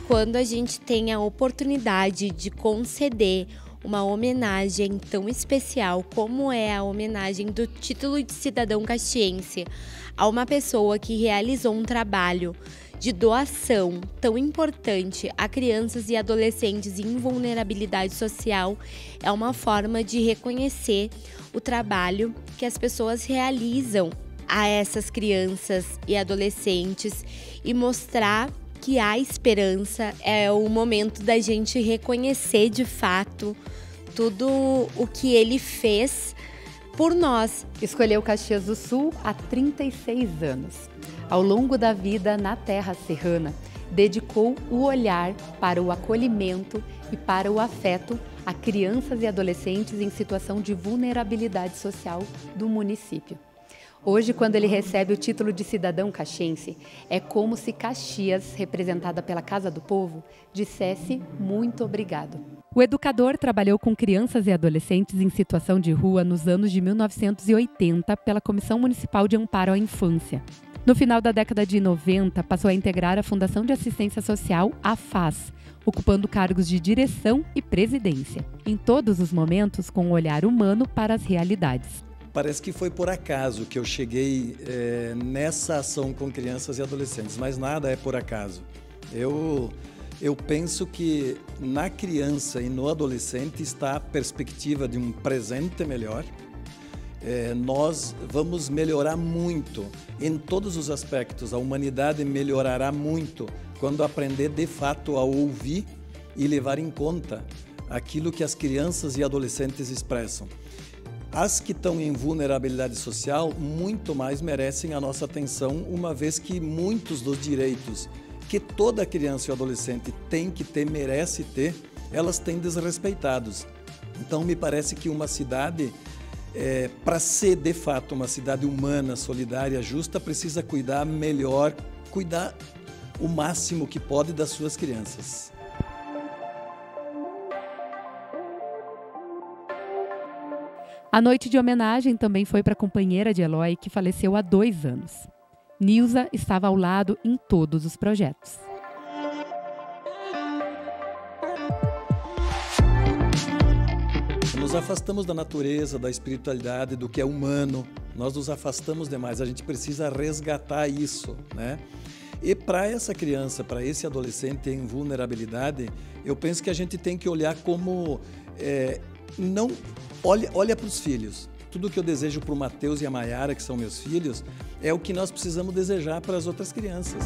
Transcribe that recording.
quando a gente tem a oportunidade de conceder uma homenagem tão especial como é a homenagem do título de cidadão caxiense a uma pessoa que realizou um trabalho de doação tão importante a crianças e adolescentes em vulnerabilidade social, é uma forma de reconhecer o trabalho que as pessoas realizam a essas crianças e adolescentes e mostrar que há esperança. É o momento da gente reconhecer de fato tudo o que ele fez por nós. Escolheu Caxias do Sul há 36 anos. Ao longo da vida na terra serrana, dedicou o olhar para o acolhimento e para o afeto a crianças e adolescentes em situação de vulnerabilidade social do município. Hoje, quando ele recebe o título de cidadão caxiense, é como se Caxias, representada pela Casa do Povo, dissesse muito obrigado. O educador trabalhou com crianças e adolescentes em situação de rua nos anos de 1980 pela Comissão Municipal de Amparo à Infância. No final da década de 90, passou a integrar a Fundação de Assistência Social, a FAS, ocupando cargos de direção e presidência, em todos os momentos com um olhar humano para as realidades. Parece que foi por acaso que eu cheguei nessa ação com crianças e adolescentes, mas nada é por acaso. Eu penso que na criança e no adolescente está a perspectiva de um presente melhor. Nós vamos melhorar muito em todos os aspectos. A humanidade melhorará muito quando aprender de fato a ouvir e levar em conta aquilo que as crianças e adolescentes expressam. As que estão em vulnerabilidade social muito mais merecem a nossa atenção, uma vez que muitos dos direitos que toda criança e adolescente tem que ter, merece ter, elas têm desrespeitados. Então me parece que uma cidade, para ser de fato uma cidade humana, solidária, justa, precisa cuidar melhor, cuidar o máximo que pode das suas crianças. A noite de homenagem também foi para a companheira de Eloy, que faleceu há 2 anos. Nilza estava ao lado em todos os projetos. Nos afastamos da natureza, da espiritualidade, do que é humano. Nós nos afastamos demais, a gente precisa resgatar isso, né? E para essa criança, para esse adolescente em vulnerabilidade, eu penso que a gente tem que olhar como... Olha para os filhos. Tudo que eu desejo para o Matheus e a Maiara, que são meus filhos, é o que nós precisamos desejar para as outras crianças.